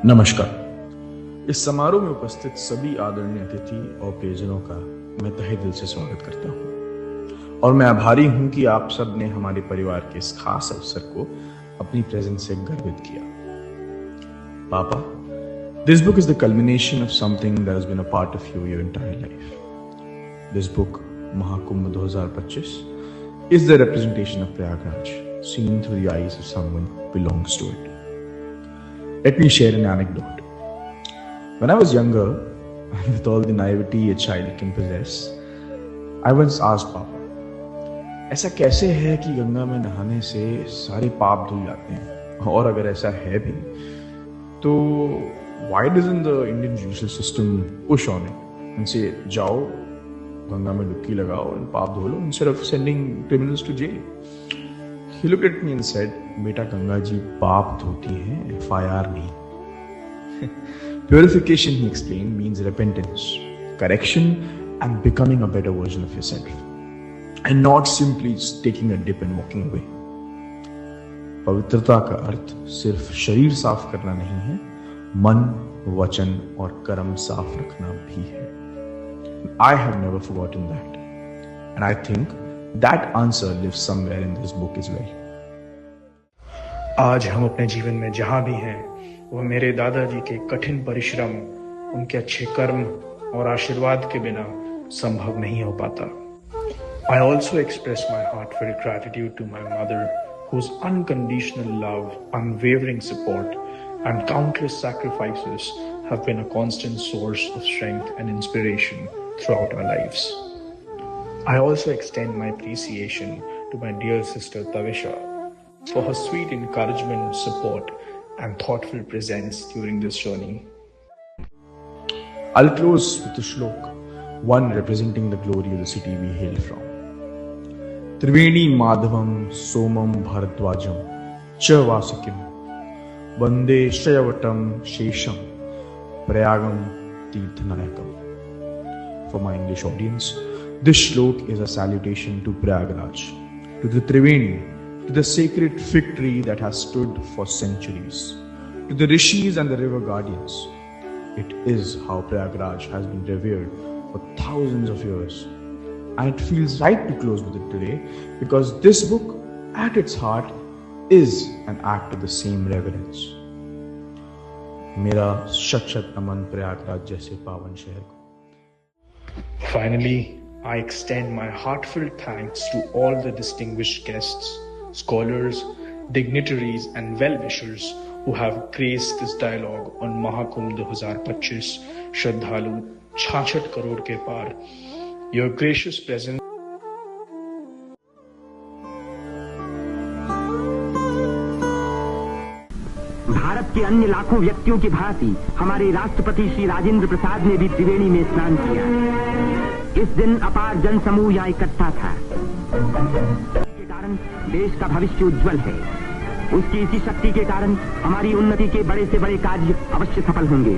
नमस्कार। इस समारोह में उपस्थित सभी आदरणीय अतिथि और प्रियजनों का मैं तहे दिल से स्वागत करता हूं और मैं आभारी हूं कि आप सब ने हमारे परिवार के इस खास अवसर को अपनी प्रेजेंस से गर्वित किया। पापा, this book is the culmination of something that has been a part of you your entire life. This book, Mahakumbh 2025, is the representation of Prayagraj, seen through the eyes of someone who belongs to it. Let me share an anecdote. When I was younger, and with all the naivety a child can possess, I once asked Papa, ऐसा कैसे है कि गंगा में नहाने से सारे पाप धुल जाते हैं? और अगर ऐसा है भी, तो why doesn't the Indian judicial system push on it and say, जाओ गंगा में डुबकी लगाओ और पाप धो लो, instead of sending criminals to jail? He looked at me and said, बेटा गंगा जी पाप धोती हैं, FIR नहीं। Purification, he explained, means repentance, correction and becoming a better version of yourself, and not simply taking a dip and walking away. पवित्रता का अर्थ सिर्फ शरीर साफ करना नहीं है, मन, वचन और कर्म साफ रखना भी है। I have never forgotten that, and I think that answer lives somewhere in this book as well. आज हम अपने जीवन में जहां भी हैं, वह मेरे दादाजी के कठिन परिश्रम, उनके अच्छे कर्म और आशीर्वाद के बिना संभव नहीं हो पाता। I also express my heartfelt gratitude to my mother, whose unconditional love, unwavering support, and countless sacrifices have been a constant source of strength and inspiration throughout our lives. I also extend my appreciation to my dear sister Tavisha for her sweet encouragement, support, and thoughtful presence during this journey. I'll close with a shlok, one representing the glory of the city we hail from. Triveni Madhavam Somam Bharadwajam Cha Vasikim Vande Shayavatam Shesham Prayagam Tirthanayakam. For my English audience, this shlok is a salutation to Prayagraj, to the Triveni, to the sacred fig tree that has stood for centuries, to the rishis and the river guardians. It is how Prayagraj has been revered for thousands of years. And it feels right to close with it today because this book, at its heart, is an act of the same reverence. मेरा शत-शत नमन प्रयागराज जैसे पावन शहर को। Finally, I extend my heartfelt thanks to all the distinguished guests, scholars, dignitaries, and well-wishers who have graced this dialogue on Mahakumbh 2025, Shraddhalu 66 crore के पार. Your gracious presence Bharat के अन्य लाखों व्यक्तियों की भांति हमारे राष्ट्रपति श्री राजेंद्र प्रसाद ने भी त्रिवेणी में स्नान किया। इस दिन अपार जन समूह यहाँ इकट्ठा था। के कारण देश का भविष्य उज्जवल है। उसकी इसी शक्ति के कारण हमारी उन्नति के बड़े से बड़े कार्य अवश्य सफल होंगे।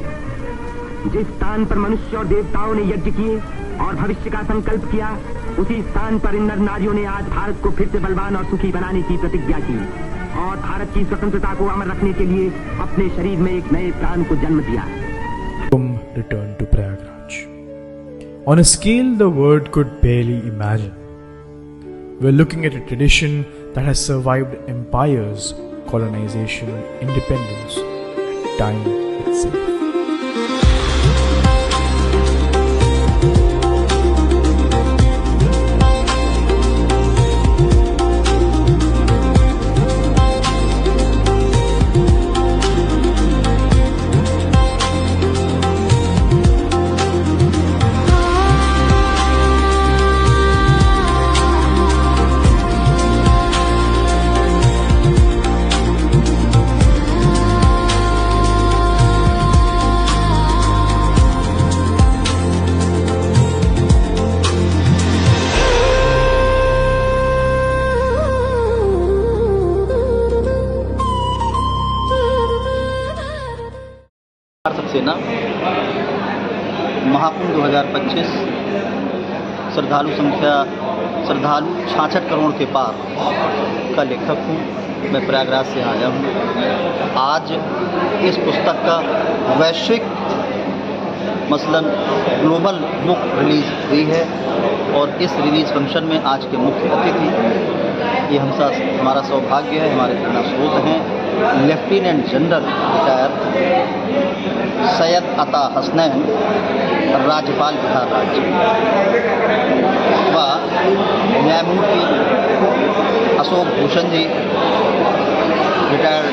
जिस स्थान पर मनुष्य और देवताओं ने यज्ञ किए और भविष्य का संकल्प किया, उसी स्थान पर इन नर नारियों ने आज भारत को फिर से बलवान और सुखी बनाने की प्रतिज्ञा की और भारत की स्वतंत्रता को अमर रखने के लिए अपने शरीर में एक नए प्राण को जन्म दिया। Returned to Prayagraj. On a scale the world could barely imagine. We're looking at a tradition that has survived empires, colonization, independence, and time itself. Saxena Mahakumbh 2025 श्रद्धालु संख्या श्रद्धालु 66 करोड़ के पार का लेखक हूँ। मैं प्रयागराज से आया हूँ। आज इस पुस्तक का वैश्विक मसलन ग्लोबल बुक रिलीज़ हुई है और इस रिलीज़ फंक्शन में आज के मुख्य अतिथि, ये हमारा सौभाग्य है, हमारे प्रेरणा स्रोत हैं, लेफ्टिनेंट जनरल रिटायर सैयद अता हसनैन, राज्यपाल बिहार राज्य, व न्यायमूर्ति अशोक भूषण जी, रिटायर्ड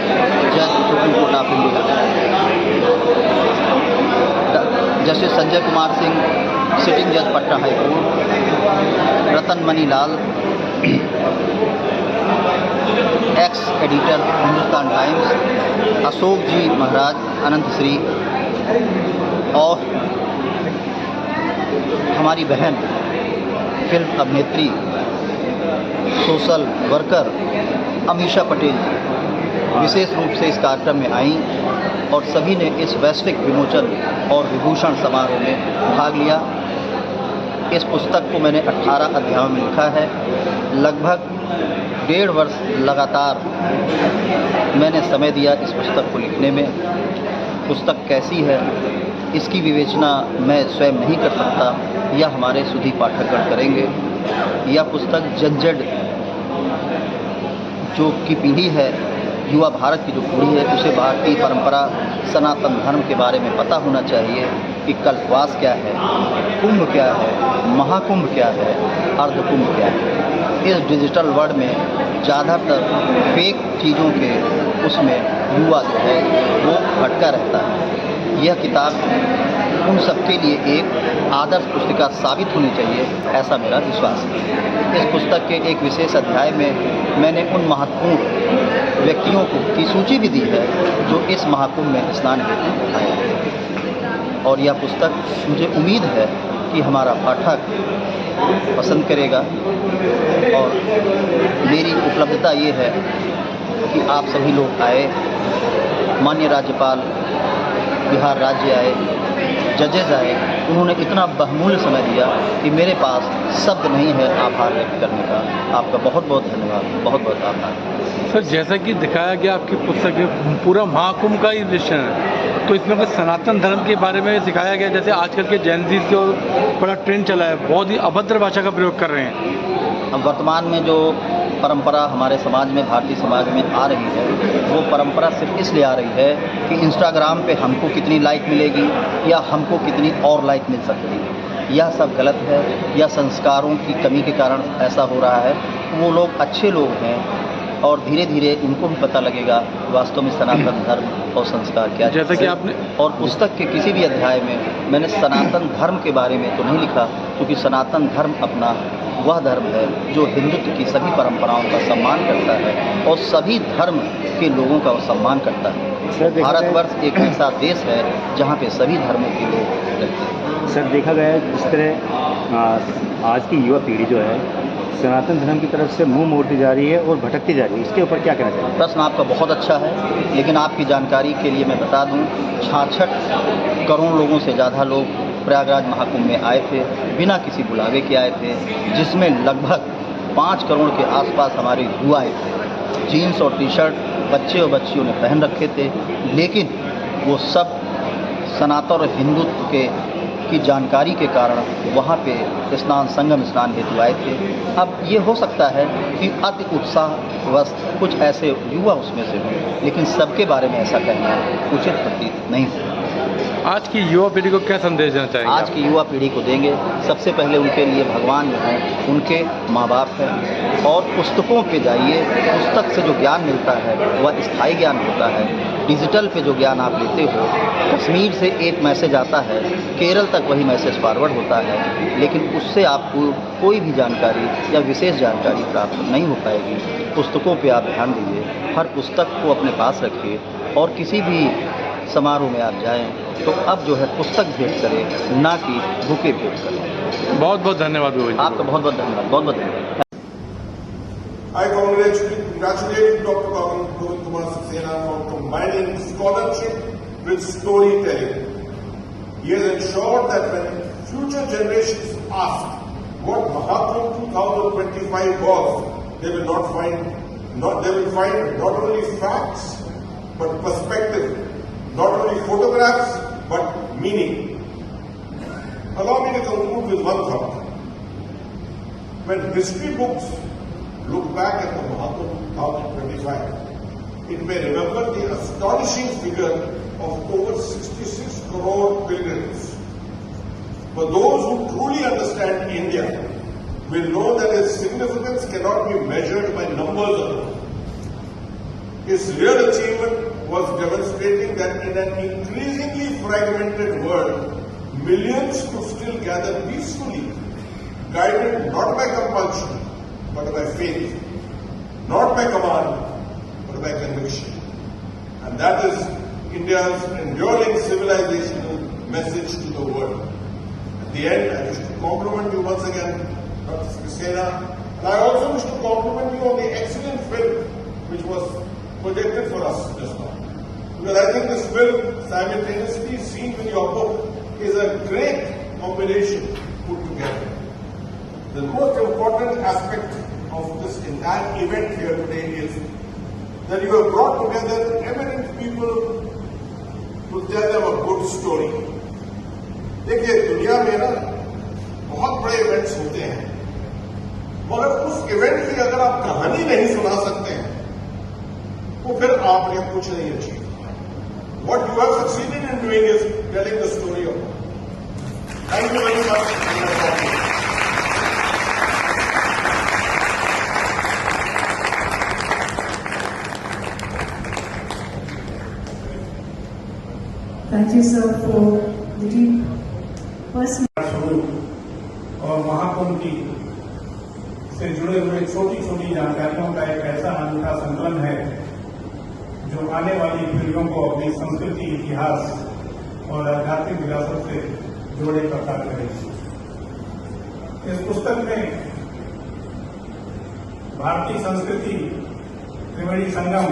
जज supreme court of India, justice Sanjay Kumar Singh, sitting जज पटना हाई कोर्ट, रतन मनी लाल, x editor Hindustan times, Ashok जी महाराज, अनंत श्री, और हमारी बहन फिल्म अभिनेत्री, सोशल वर्कर अमीषा पटेल जी विशेष रूप से इस कार्यक्रम में आई और सभी ने इस वैश्विक विमोचन और विभूषण समारोह में भाग लिया। इस पुस्तक को मैंने 18 अध्यायों में लिखा है। लगभग 1.5 वर्ष लगातार मैंने समय दिया इस पुस्तक को लिखने में। पुस्तक कैसी है इसकी विवेचना मैं स्वयं नहीं कर सकता, यह हमारे सुधी पाठकगण करेंगे। यह पुस्तक जनजड जो की पीढ़ी है, युवा भारत की जो पीढ़ी है, उसे भारतीय परंपरा सनातन धर्म के बारे में पता होना चाहिए कि कल्पवास क्या है, कुंभ क्या है, महाकुंभ क्या है, अर्धकुंभ क्या है। इस डिजिटल वर्ल्ड में ज़्यादातर फेक चीज़ों के उसमें युवा जो है वो भटका रहता है। यह किताब उन सबके लिए एक आदर्श पुस्तिका साबित होनी चाहिए, ऐसा मेरा विश्वास है। इस पुस्तक के एक विशेष अध्याय में मैंने उन महत्वपूर्ण व्यक्तियों की सूची भी दी है जो इस महाकुंभ में स्नान हेतु आए हैं, और यह पुस्तक मुझे उम्मीद है कि हमारा पाठक पसंद करेगा। और मेरी उपलब्धता ये है कि आप सभी लोग आए, माननीय राज्यपाल बिहार राज्य आए, जजेज आए, उन्होंने इतना बहुमूल्य समय दिया कि मेरे पास शब्द नहीं है आभार व्यक्त करने का। आपका बहुत बहुत धन्यवाद, बहुत बहुत आभार। सर, जैसा कि दिखाया गया आपकी पुस्तक में पूरा महाकुंभ का ही दृश्य है, तो इसमें कुछ सनातन धर्म के बारे में दिखाया गया। जैसे आजकल के जैनजी जो बड़ा ट्रेंड चला है, बहुत ही अभद्र भाषा का प्रयोग कर रहे हैं। अब वर्तमान में जो परंपरा हमारे समाज में, भारतीय समाज में आ रही है, वो परंपरा सिर्फ इसलिए आ रही है कि इंस्टाग्राम पे हमको कितनी लाइक मिलेगी या हमको कितनी और लाइक मिल सकती है। यह सब गलत है, यह संस्कारों की कमी के कारण ऐसा हो रहा है। वो लोग अच्छे लोग हैं और धीरे धीरे उनको भी पता लगेगा वास्तव में सनातन धर्म और संस्कार क्या है। जैसा कि आपने और पुस्तक के किसी भी अध्याय में मैंने सनातन धर्म के बारे में तो नहीं लिखा, क्योंकि सनातन धर्म अपना वह धर्म है जो हिंदुत्व की सभी परंपराओं का सम्मान करता है और सभी धर्म के लोगों का सम्मान करता है। भारतवर्ष एक ऐसा देश है जहाँ पे सभी धर्मों के लोग रहते हैं। सर, देखा गया है जिस तरह आज की युवा पीढ़ी जो है सनातन धर्म की तरफ से मुंह मोड़ती जा रही है और भटकती जा रही है, इसके ऊपर क्या कहना चाहिए? प्रश्न आपका बहुत अच्छा है, लेकिन आपकी जानकारी के लिए मैं बता दूं, 66 करोड़ लोगों से ज़्यादा लोग प्रयागराज महाकुंभ में आए थे, बिना किसी बुलावे के आए थे, जिसमें लगभग 5 करोड़ के आसपास हमारे युवा आए थे। जीन्स और टी शर्ट बच्चे और बच्चियों ने पहन रखे थे, लेकिन वो सब सनातन और हिंदुत्व की जानकारी के कारण वहाँ पे संगम स्नान हेतु आए थे। अब ये हो सकता है कि अति उत्साहवश कुछ ऐसे युवा उसमें से हों, लेकिन सबके बारे में ऐसा कहना उचित प्रतीत नहीं है। आज की युवा पीढ़ी को क्या संदेश देना चाहिए? आज की युवा पीढ़ी को देंगे, सबसे पहले उनके लिए भगवान जो हैं उनके माँ बाप हैं, और पुस्तकों पे जाइए। पुस्तक से जो ज्ञान मिलता है वह स्थायी ज्ञान होता है। डिजिटल पे जो ज्ञान आप लेते हो, कश्मीर से एक मैसेज आता है, केरल तक वही मैसेज फॉरवर्ड होता है, लेकिन उससे आपको कोई भी जानकारी या विशेष जानकारी प्राप्त नहीं हो पाएगी। पुस्तकों पे आप ध्यान दीजिए, हर पुस्तक को अपने पास रखिए, और किसी भी समारोह में आप जाएं तो अब जो है पुस्तक भेंट करें, ना कि बुके भेंट करें। बहुत बहुत धन्यवाद। आपका बहुत बहुत धन्यवाद, बहुत बहुत धन्यवाद। I congratulate Dr. Govind Kumar Saxena for combining scholarship with storytelling. He has ensured that when future generations ask what Mahakumbh 2025 was, they will find not only facts, but perspective, not only photographs, but meaning. Allow me to conclude with one thought. When history books look back at the Mahakumbh 2025, it may remember the astonishing figure of over 66 crore pilgrims. For those who truly understand India, will know that its significance cannot be measured by numbers alone. Its real achievement was demonstrating that in an increasingly fragmented world, millions could still gather peacefully, guided not by compulsion, but by faith, not by command, but by conviction. And that is India's enduring civilizational message to the world. At the end, I wish to compliment you once again, Dr. Saxena, and I also wish to compliment you on the excellent film which was projected for us just now. Because I think this film, simultaneously seen with your book, is a great combination put together. The most important aspect of this entire event here today is that you have brought together eminent people to tell them a good story. देखिए दुनिया में ना बहुत बड़े events होते हैं, मगर उस इवेंट की अगर आप कहानी नहीं सुना सकते हैं तो फिर आपने कुछ नहीं achieve. What you have succeeded in doing is telling the story of it. Thank you very much. Thank you, sir, for the deep personal. और महाकुंभ की से जुड़े हुए छोटी छोटी जानकारियों का एक ऐसा अनूठा संकलन है जो आने वाली पीढ़ियों को अपनी संस्कृति, इतिहास और आध्यात्मिक विरासत से जोड़े का कार्य करेगी। इस पुस्तक में भारतीय संस्कृति त्रिवेणी संगम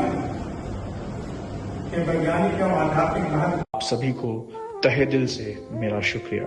के वैज्ञानिक एवं आध्यात्मिक महत्व। आप सभी को तहे दिल से मेरा शुक्रिया।